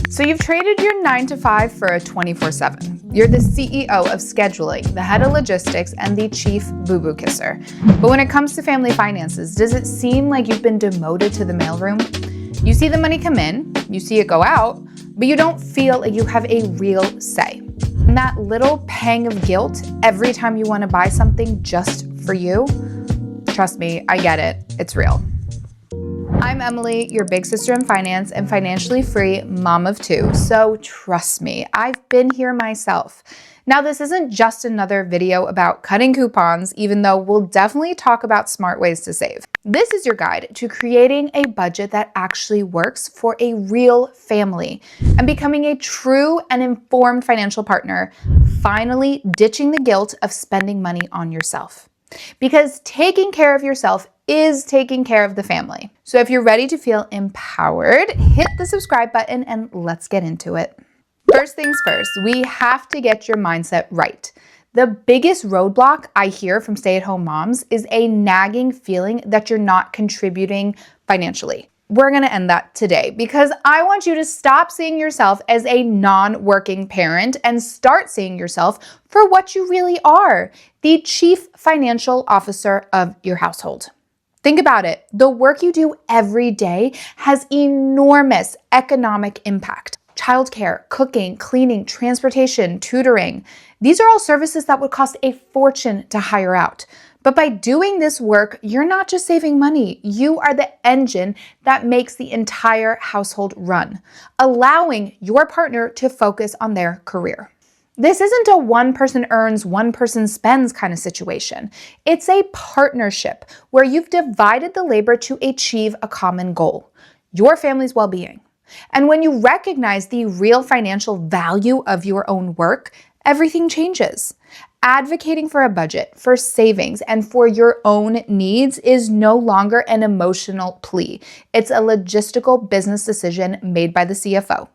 So you've traded your 9 to 5 for a 24/7. You're the CEO of scheduling, the head of logistics, and the chief boo-boo kisser. But when it comes to family finances, does it seem like you've been demoted to the mailroom? You see the money come in, you see it go out, but you don't feel like you have a real say. And that little pang of guilt every time you want to buy something just for you, trust me, I get it. It's real. I'm Emily, your big sister in finance and financially free mom of 2. So trust me, I've been here myself. Now, this isn't just another video about cutting coupons, even though we'll definitely talk about smart ways to save. This is your guide to creating a budget that actually works for a real family and becoming a true and informed financial partner, finally ditching the guilt of spending money on yourself. Because taking care of yourself is taking care of the family. So if you're ready to feel empowered, hit the subscribe button and let's get into it. First things first, we have to get your mindset right. The biggest roadblock I hear from stay-at-home moms is a nagging feeling that you're not contributing financially. We're gonna end that today because I want you to stop seeing yourself as a non-working parent and start seeing yourself for what you really are, the chief financial officer of your household. Think about it. The work you do every day has enormous economic impact. Childcare, cooking, cleaning, transportation, tutoring. These are all services that would cost a fortune to hire out. But by doing this work, you're not just saving money. You are the engine that makes the entire household run, allowing your partner to focus on their career. This isn't a one person earns, one person spends kind of situation. It's a partnership where you've divided the labor to achieve a common goal, your family's well-being. And when you recognize the real financial value of your own work, everything changes. Advocating for a budget, for savings, and for your own needs is no longer an emotional plea. It's a logistical business decision made by the CFO.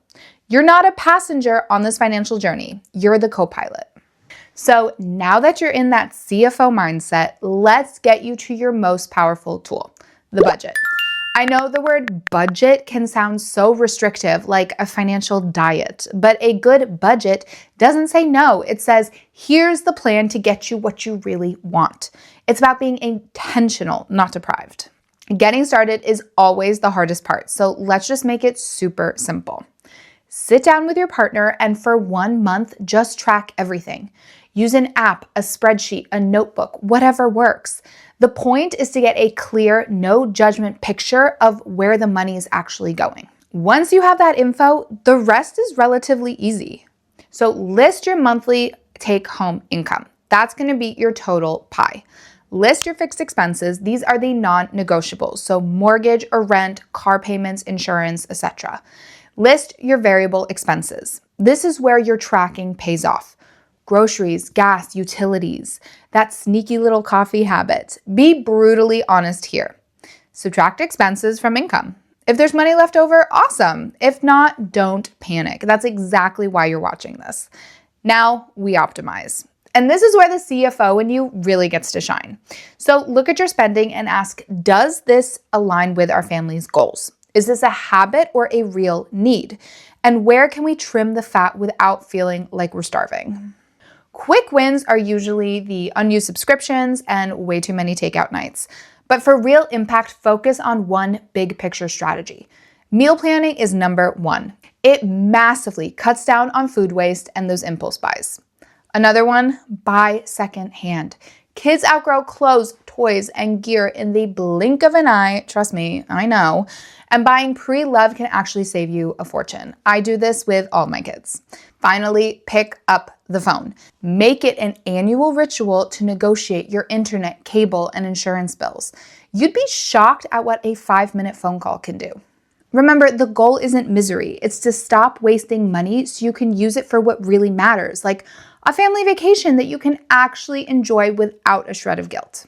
You're not a passenger on this financial journey. You're the co-pilot. So now that you're in that CFO mindset, let's get you to your most powerful tool, the budget. I know the word budget can sound so restrictive, like a financial diet, but a good budget doesn't say no. It says, here's the plan to get you what you really want. It's about being intentional, not deprived. Getting started is always the hardest part, so let's just make it super simple. Sit down with your partner and for 1 month, just track everything. Use an app, a spreadsheet, a notebook, whatever works. The point is to get a clear, no judgment picture of where the money is actually going. Once you have that info, the rest is relatively easy. So list your monthly take-home income. That's gonna be your total pie. List your fixed expenses. These are the non-negotiables, so mortgage or rent, car payments, insurance, etc. List your variable expenses. This is where your tracking pays off. Groceries, gas, utilities, that sneaky little coffee habit. Be brutally honest here. Subtract expenses from income. If there's money left over, awesome. If not, don't panic. That's exactly why you're watching this. Now we optimize. And this is where the CFO in you really gets to shine. So look at your spending and ask, does this align with our family's goals? Is this a habit or a real need? And where can we trim the fat without feeling like we're starving? Quick wins are usually the unused subscriptions and way too many takeout nights. But for real impact, focus on one big picture strategy. Meal planning is number 1. It massively cuts down on food waste and those impulse buys. Another one, buy secondhand. Kids outgrow clothes, toys, and gear in the blink of an eye. Trust me, I know. And buying pre-loved can actually save you a fortune. I do this with all my kids. Finally, pick up the phone. Make it an annual ritual to negotiate your internet, cable, and insurance bills. You'd be shocked at what a 5-minute phone call can do. Remember, the goal isn't misery. It's to stop wasting money so you can use it for what really matters, like a family vacation that you can actually enjoy without a shred of guilt.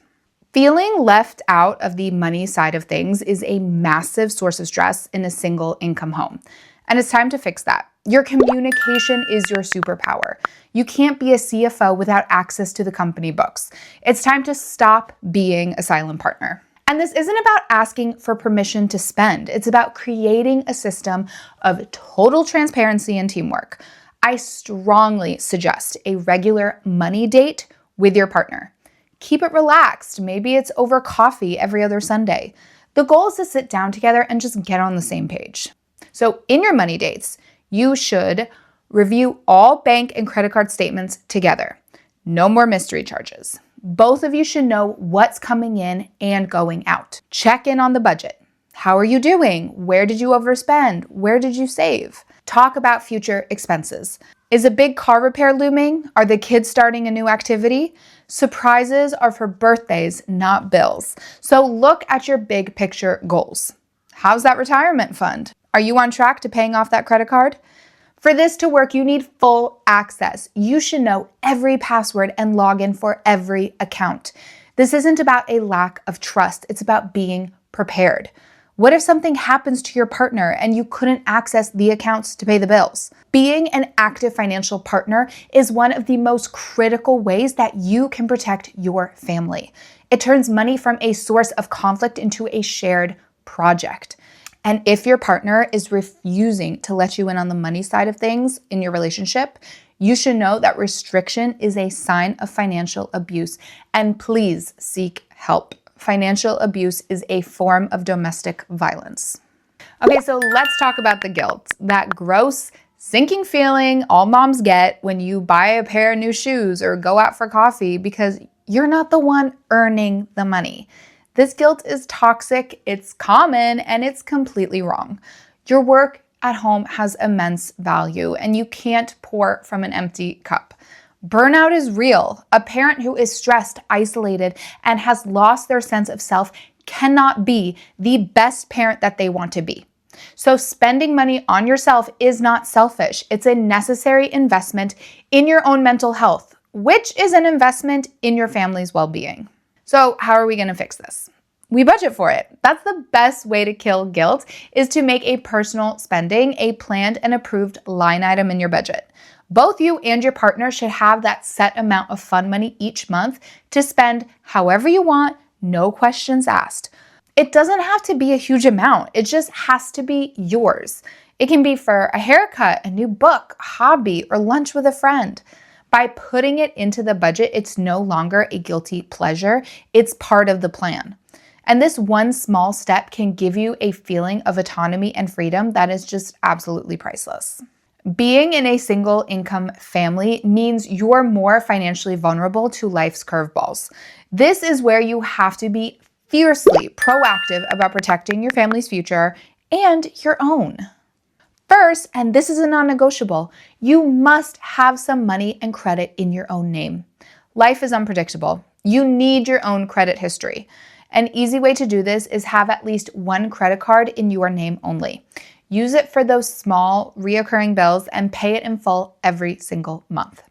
Feeling left out of the money side of things is a massive source of stress in a single income home. And it's time to fix that. Your communication is your superpower. You can't be a CFO without access to the company books. It's time to stop being a silent partner. And this isn't about asking for permission to spend. It's about creating a system of total transparency and teamwork. I strongly suggest a regular money date with your partner. Keep it relaxed. Maybe it's over coffee every other Sunday. The goal is to sit down together and just get on the same page. So in your money dates, you should review all bank and credit card statements together. No more mystery charges. Both of you should know what's coming in and going out. Check in on the budget. How are you doing? Where did you overspend? Where did you save? Talk about future expenses. Is a big car repair looming? Are the kids starting a new activity? Surprises are for birthdays, not bills. So look at your big picture goals. How's that retirement fund? Are you on track to paying off that credit card? For this to work, you need full access. You should know every password and login for every account. This isn't about a lack of trust. It's about being prepared. What if something happens to your partner and you couldn't access the accounts to pay the bills? Being an active financial partner is one of the most critical ways that you can protect your family. It turns money from a source of conflict into a shared project. And if your partner is refusing to let you in on the money side of things in your relationship, you should know that restriction is a sign of financial abuse. And please seek help. Financial abuse is a form of domestic violence. Okay, so let's talk about the guilt. That gross, sinking feeling all moms get when you buy a pair of new shoes or go out for coffee because you're not the one earning the money. This guilt is toxic, it's common, and it's completely wrong. Your work at home has immense value, and you can't pour from an empty cup. Burnout is real. A parent who is stressed, isolated, and has lost their sense of self cannot be the best parent that they want to be. So spending money on yourself is not selfish. It's a necessary investment in your own mental health, which is an investment in your family's well-being. So how are we going to fix this? We budget for it. That's the best way to kill guilt, is to make a personal spending a planned and approved line item in your budget. Both you and your partner should have that set amount of fun money each month to spend however you want, no questions asked. It doesn't have to be a huge amount. It just has to be yours. It can be for a haircut, a new book, a hobby, or lunch with a friend. By putting it into the budget, it's no longer a guilty pleasure. It's part of the plan. And this one small step can give you a feeling of autonomy and freedom that is just absolutely priceless. Being in a single income family means you're more financially vulnerable to life's curveballs. This is where you have to be fiercely proactive about protecting your family's future and your own. First, and this is a non-negotiable, you must have some money and credit in your own name. Life is unpredictable. You need your own credit history. An easy way to do this is have at least one credit card in your name only. Use it for those small, reoccurring bills and pay it in full every single month.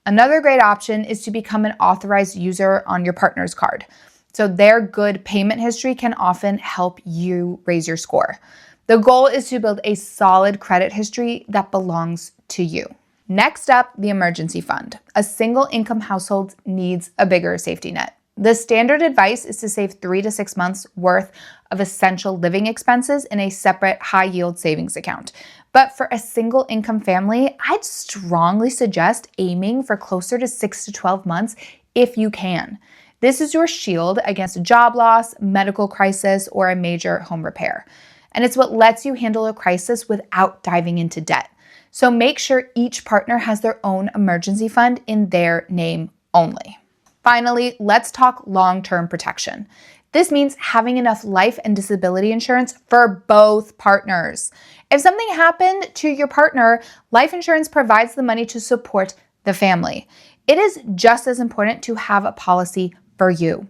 Another great option is to become an authorized user on your partner's card. So their good payment history can often help you raise your score. The goal is to build a solid credit history that belongs to you. Next up, the emergency fund. A single income household needs a bigger safety net. The standard advice is to save 3 to 6 months worth of essential living expenses in a separate high-yield savings account. But for a single income family, I'd strongly suggest aiming for closer to 6 to 12 months if you can. This is your shield against a job loss, medical crisis, or a major home repair. And it's what lets you handle a crisis without diving into debt. So make sure each partner has their own emergency fund in their name only. Finally, let's talk long-term protection. This means having enough life and disability insurance for both partners. If something happened to your partner, life insurance provides the money to support the family. It is just as important to have a policy for you.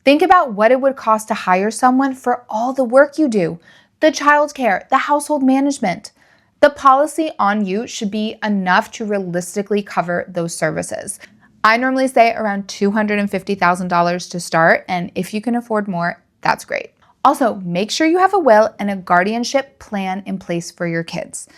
Think about what it would cost to hire someone for all the work you do, the childcare, the household management. The policy on you should be enough to realistically cover those services. I normally say around $250,000 to start, and if you can afford more, that's great. Also, make sure you have a will and a guardianship plan in place for your kids.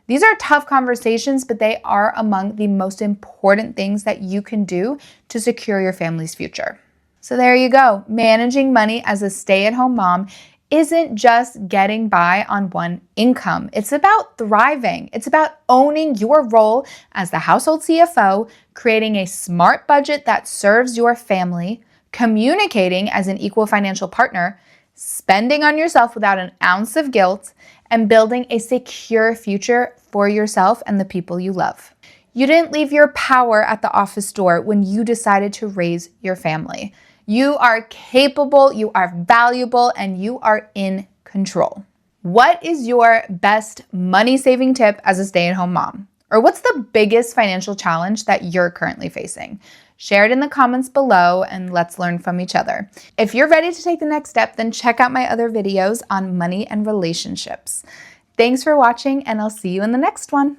These are tough conversations, but they are among the most important things that you can do to secure your family's future. So there you go. Managing money as a stay-at-home mom isn't just getting by on one income. It's about thriving. It's about owning your role as the household CFO, creating a smart budget that serves your family, communicating as an equal financial partner, spending on yourself without an ounce of guilt, and building a secure future for yourself and the people you love. You didn't leave your power at the office door when you decided to raise your family. You are capable, you are valuable, and you are in control. What is your best money-saving tip as a stay-at-home mom? Or what's the biggest financial challenge that you're currently facing? Share it in the comments below and let's learn from each other. If you're ready to take the next step, then check out my other videos on money and relationships. Thanks for watching, and I'll see you in the next one.